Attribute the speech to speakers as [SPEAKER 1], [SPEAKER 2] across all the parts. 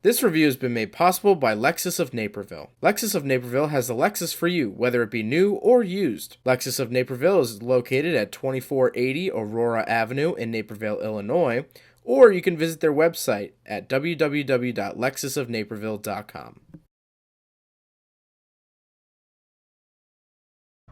[SPEAKER 1] This review has been made possible by Lexus of Naperville. Lexus of Naperville has the Lexus for you, whether it be new or used. Lexus of Naperville is located at 2480 Aurora Avenue in Naperville, Illinois, or you can visit their website at www.lexusofnaperville.com.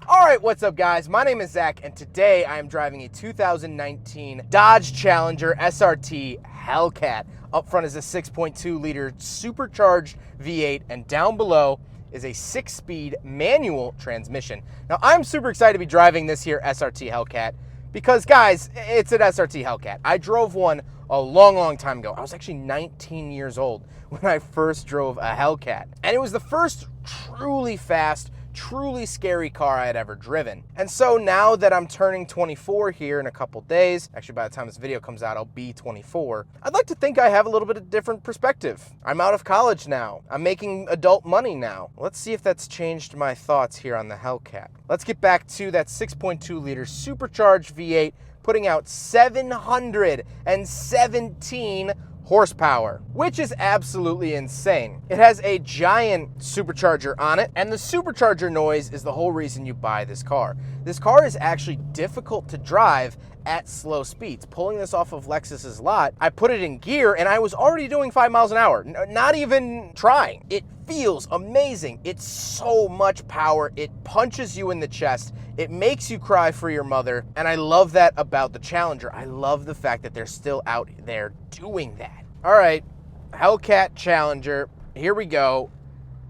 [SPEAKER 1] Alright, what's up guys? My name is Zach, and today I am driving a 2019 Dodge Challenger SRT Hellcat. Up front is a 6.2 liter supercharged V8, and down below is a 6-speed manual transmission. Now I'm super excited to be driving this here SRT Hellcat because guys, it's an SRT Hellcat. I drove one a long time ago. I was actually 19 years old when I first drove a Hellcat, and it was the first truly fast, truly scary car I had ever driven. And so now that I'm turning 24 here in a couple days, actually by the time this video comes out I'll be 24, I'd like to think I have a little bit of different perspective. I'm out of college now. I'm making adult money now. Let's see if that's changed my thoughts here on the Hellcat. Let's get back to that 6.2 liter supercharged V8 putting out 717 horsepower, which is absolutely insane. It has a giant supercharger on it, and the supercharger noise is the whole reason you buy this car. This car is actually difficult to drive at slow speeds. Pulling this off of Lexus's lot, I put it in gear and I was already doing 5 miles an hour, not even trying. It feels amazing. It's so much power. It punches you in the chest. It makes you cry for your mother, and I love that about the Challenger. I love the fact that they're still out there doing that. All right, Hellcat Challenger, here we go.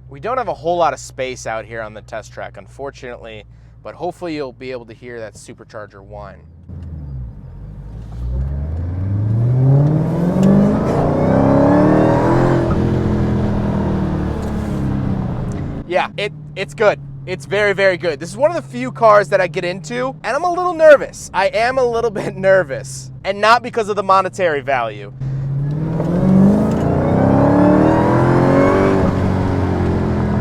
[SPEAKER 1] We don't have a whole lot of space out here on the test track, unfortunately, but hopefully you'll be able to hear that supercharger whine. Yeah, it's good. It's very good. This is one of the few cars that I get into, and I'm a little nervous. I am a little bit nervous, and not because of the monetary value.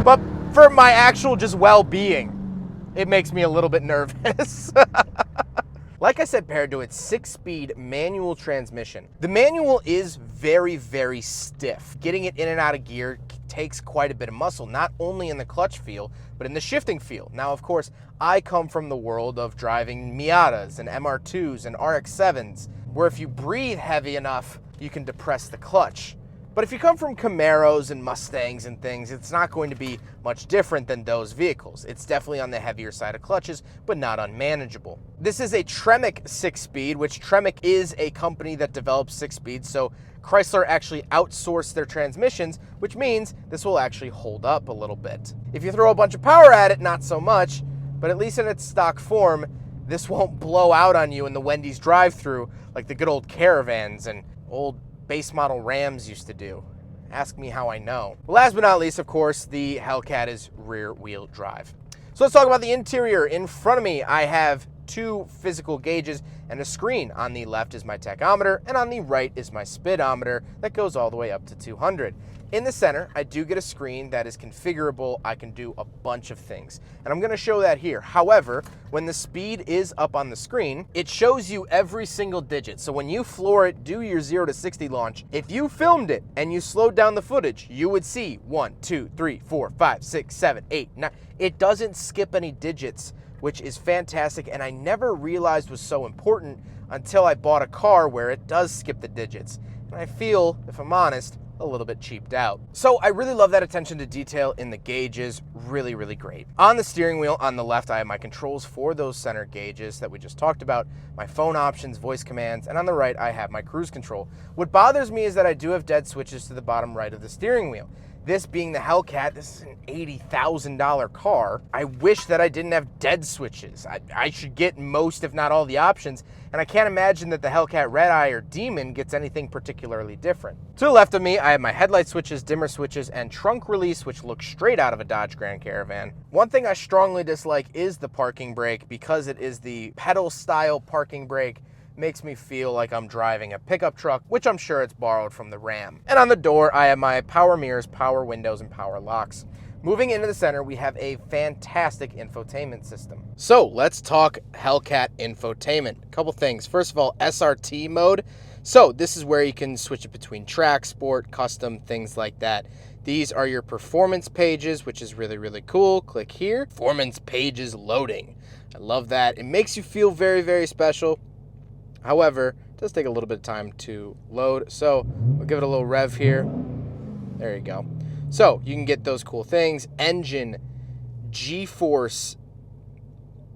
[SPEAKER 1] But for my actual just well-being, it makes me a little bit nervous. Like I said, paired to its 6-speed manual transmission. The manual is very stiff. Getting it in and out of gear takes quite a bit of muscle, not only in the clutch feel, but in the shifting feel. Now, of course, I come from the world of driving Miatas and MR2s and RX-7s, where if you breathe heavy enough, you can depress the clutch. But if you come from Camaros and Mustangs and things, it's not going to be much different than those vehicles. It's definitely on the heavier side of clutches, but not unmanageable. This is a Tremec 6-speed, which Tremec is a company that develops 6-speeds, so Chrysler actually outsourced their transmissions, which means this will actually hold up a little bit. If you throw a bunch of power at it, not so much, but at least in its stock form, this won't blow out on you in the Wendy's drive-thru like the good old Caravans and old base model Rams used to do. Ask me how I know. Last but not least, of course, the Hellcat is rear-wheel drive. So let's talk about the interior. In front of me, I have 2 physical gauges and a screen. On the left is my tachometer, and on the right is my speedometer that goes all the way up to 200. In the center, I do get a screen that is configurable. I can do a bunch of things, and I'm going to show that here. However, when the speed is up on the screen, it shows you every single digit. So when you floor it, do your 0 to 60 launch, if you filmed it and you slowed down the footage, you would see 1, 2, 3, 4, 5, 6, 7, 8, 9. It doesn't skip any digits, which is fantastic, and I never realized was so important until I bought a car where it does skip the digits. And I feel, if I'm honest, a little bit cheaped out. So I really love that attention to detail in the gauges. Really great. On the steering wheel on the left, I have my controls for those center gauges that we just talked about, my phone options, voice commands, and on the right, I have my cruise control. What bothers me is that I do have dead switches to the bottom right of the steering wheel. This being the Hellcat, this is an $80,000 car. I wish that I didn't have dead switches. I should get most, if not all, the options, and I can't imagine that the Hellcat Red Eye or Demon gets anything particularly different. To the left of me, I have my headlight switches, dimmer switches, and trunk release, which looks straight out of a Dodge Grand Caravan. One thing I strongly dislike is the parking brake, because it is the pedal-style parking brake. Makes me feel like I'm driving a pickup truck, which I'm sure it's borrowed from the Ram. And on the door, I have my power mirrors, power windows, and power locks. Moving into the center, we have a fantastic infotainment system. So let's talk Hellcat infotainment. A couple things. First of all, SRT mode So this is where you can switch it between track, sport, custom, things like that. These are your performance pages, which is really, really cool. Click here, performance pages loading. I love that. It makes you feel very, very special. However, it does take a little bit of time to load. So we'll give it a little rev here. There you go. So you can get those cool things. Engine, G-force,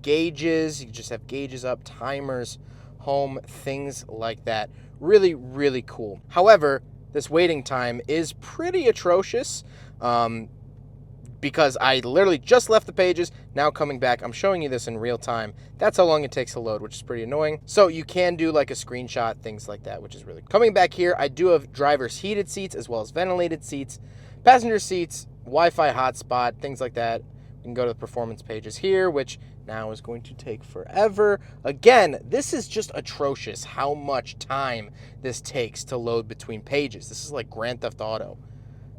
[SPEAKER 1] gauges. You can just have gauges up, timers, home, things like that. Really, really cool. However, this waiting time is pretty atrocious because I literally just left the pages. Now coming back, I'm showing you this in real time. That's how long it takes to load, which is pretty annoying. So you can do like a screenshot, things like that, which is really cool. Coming back here, I do have driver's heated seats as well as ventilated seats, passenger seats, Wi-Fi hotspot, things like that. You can go to the performance pages here, which now is going to take forever. Again, this is just atrocious how much time this takes to load between pages. This is like Grand Theft Auto.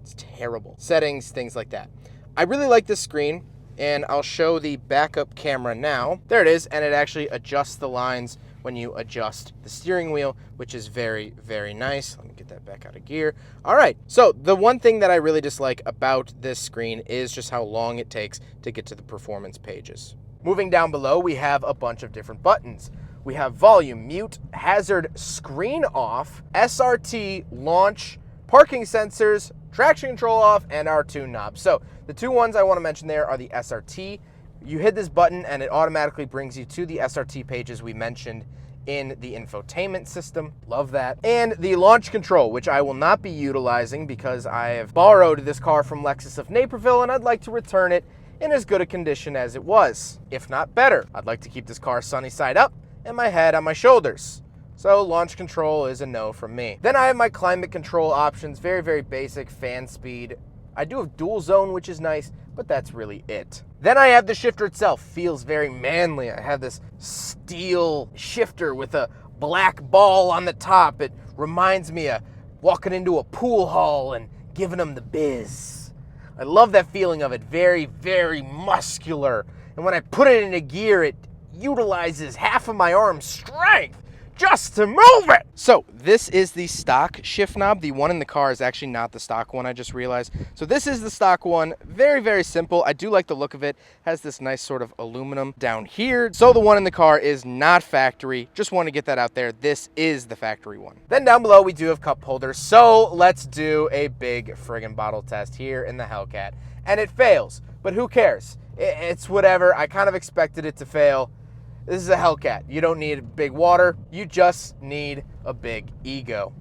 [SPEAKER 1] It's terrible. Settings, things like that. I really like this screen, and I'll show the backup camera now. There it is, and it actually adjusts the lines when you adjust the steering wheel, which is very, very nice. Let me get that back out of gear. All right, so the one thing that I really dislike about this screen is just how long it takes to get to the performance pages. Moving down below, we have a bunch of different buttons. We have volume, mute, hazard, screen off, SRT, launch, parking sensors, traction control off, and our tune knob. So the two ones I want to mention there are the SRT. You hit this button and it automatically brings you to the SRT pages we mentioned in the infotainment system. Love that. And the launch control, which I will not be utilizing because I have borrowed this car from Lexus of Naperville and I'd like to return it in as good a condition as it was, if not better. I'd like to keep this car sunny side up and my head on my shoulders. So launch control is a no from me. Then I have my climate control options, very, very basic, fan speed. I do have dual zone, which is nice, but that's really it. Then I have the shifter itself. Feels very manly. I have this steel shifter with a black ball on the top. It reminds me of walking into a pool hall and giving them the biz. I love that feeling of it. Very, very muscular. And when I put it into gear, it utilizes half of my arm strength just to move it. So this is the stock shift knob. The one in the car is actually not the stock one, I just realized. So this is the stock one. Very, very simple. I do like the look of it. Has this nice sort of aluminum down here. So the one in the car is not factory. Just want to get that out there. This is the factory one. Then down below, we do have cup holders. So let's do a big friggin' bottle test here in the Hellcat. And it fails, but who cares? It's whatever. I kind of expected it to fail. This is a Hellcat. You don't need big water. You just need a big ego.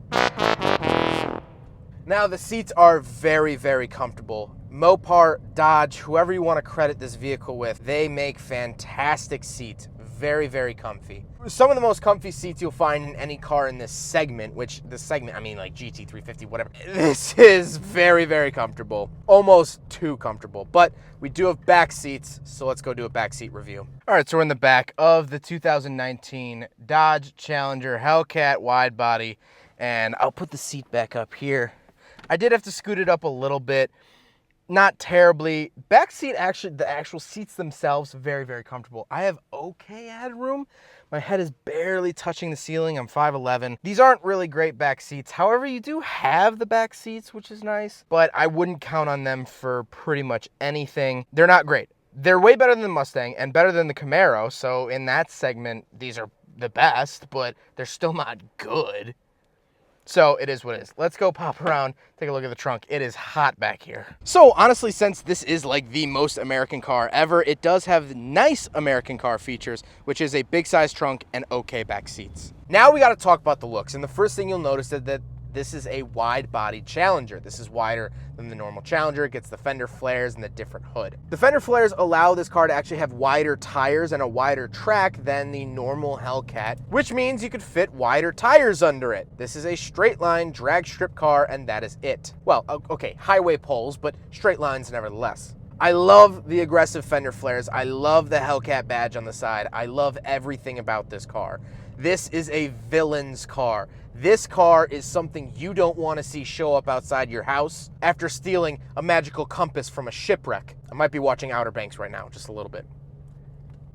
[SPEAKER 1] Now, the seats are very, very comfortable. Mopar, Dodge, whoever you want to credit this vehicle with, they make fantastic seats. Very, very comfy. Some of the most comfy seats you'll find in any car in this segment, which this segment, I mean like GT350, whatever. This is very, very comfortable. Almost too comfortable. But we do have back seats, so let's go do a back seat review. All right, so we're in the back of the 2019 Dodge Challenger Hellcat Widebody, and I'll put the seat back up here. I did have to scoot it up a little bit. Not terribly. Back seat, actually, the actual seats themselves, very, very comfortable. I have okay headroom. My head is barely touching the ceiling. I'm 5'11". These aren't really great back seats. However, you do have the back seats, which is nice, but I wouldn't count on them for pretty much anything. They're not great. They're way better than the Mustang and better than the Camaro, so in that segment, these are the best, but they're still not good. So it is what it is. Let's go pop around, take a look at the trunk. It is hot back here. So honestly, since this is like the most American car ever, it does have nice American car features, which is a big size trunk and okay back seats. Now we got to talk about the looks. And the first thing you'll notice is that this is a wide body Challenger. This is wider than the normal Challenger. It gets the fender flares and the different hood. The fender flares allow this car to actually have wider tires and a wider track than the normal Hellcat, which means you could fit wider tires under it. This is a straight line drag strip car, and that is it. Well, okay, highway poles, but straight lines nevertheless. I love the aggressive fender flares. I love the Hellcat badge on the side. I love everything about this car. This is a villain's car. This car is something you don't want to see show up outside your house after stealing a magical compass from a shipwreck. I might be watching Outer Banks right now, just a little bit.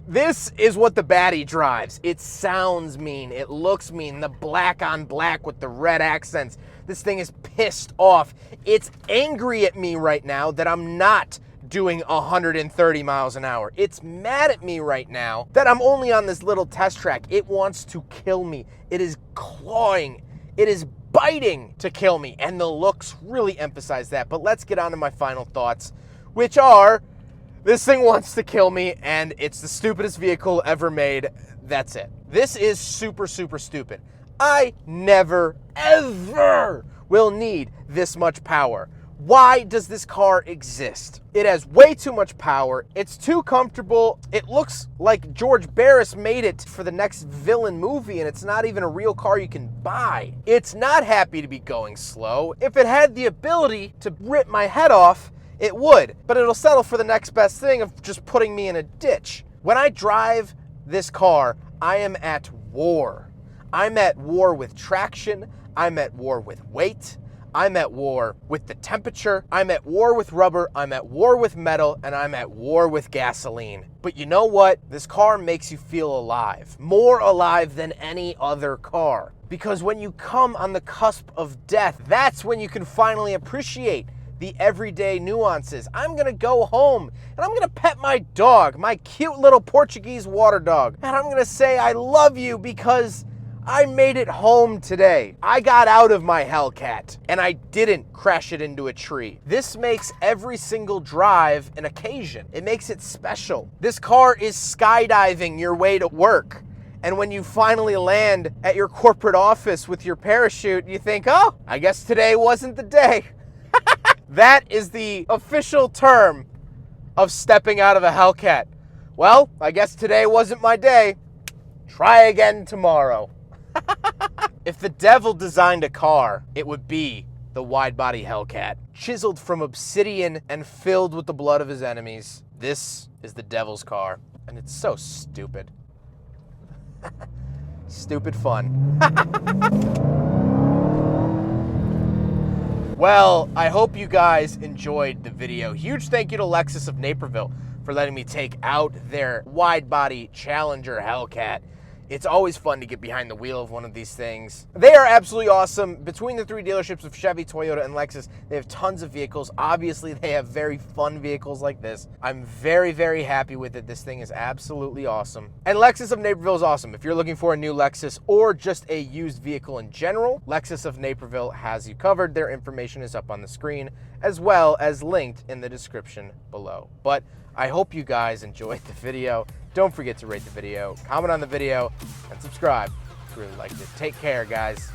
[SPEAKER 1] This is what the baddie drives. It sounds mean. It looks mean. The black on black with the red accents. This thing is pissed off. It's angry at me right now that I'm not doing 130 miles an hour. It's mad at me right now that I'm only on this little test track. It wants to kill me. It is clawing. It is biting to kill me. And the looks really emphasize that. But let's get on to my final thoughts, which are, this thing wants to kill me, and it's the stupidest vehicle ever made. That's it. This is super, super stupid. I never, ever will need this much power. Why does this car exist? It has way too much power. It's too comfortable. It looks like George Barris made it for the next villain movie, and it's not even a real car you can buy. It's not happy to be going slow. If it had the ability to rip my head off, it would, but it'll settle for the next best thing of just putting me in a ditch. When I drive this car, I am at war. I'm at war with traction. I'm at war with weight. I'm at war with the temperature. I'm at war with rubber. I'm at war with metal, and I'm at war with gasoline. But you know what? This car makes you feel alive. More alive than any other car. Because when you come on the cusp of death, that's when you can finally appreciate the everyday nuances. I'm gonna go home and I'm gonna pet my dog, my cute little Portuguese water dog. And I'm gonna say, I love you because I made it home today. I got out of my Hellcat and I didn't crash it into a tree. This makes every single drive an occasion. It makes it special. This car is skydiving your way to work. And when you finally land at your corporate office with your parachute, you think, oh, I guess today wasn't the day. That is the official term of stepping out of a Hellcat. Well, I guess today wasn't my day. Try again tomorrow. If the devil designed a car, it would be the Widebody Hellcat. Chiseled from obsidian and filled with the blood of his enemies. This is the devil's car, and it's so stupid. Stupid fun. Well, I hope you guys enjoyed the video. Huge thank you to Lexus of Naperville for letting me take out their Widebody Challenger Hellcat. It's always fun to get behind the wheel of one of these things. They are absolutely awesome. Between the three dealerships of Chevy, Toyota, and Lexus, they have tons of vehicles. Obviously, they have very fun vehicles like this. I'm very, very happy with it. This thing is absolutely awesome. And Lexus of Naperville is awesome. If you're looking for a new Lexus or just a used vehicle in general, Lexus of Naperville has you covered. Their information is up on the screen, as well as linked in the description below. But I hope you guys enjoyed the video. Don't forget to rate the video, comment on the video, and subscribe if you really liked it. Take care, guys.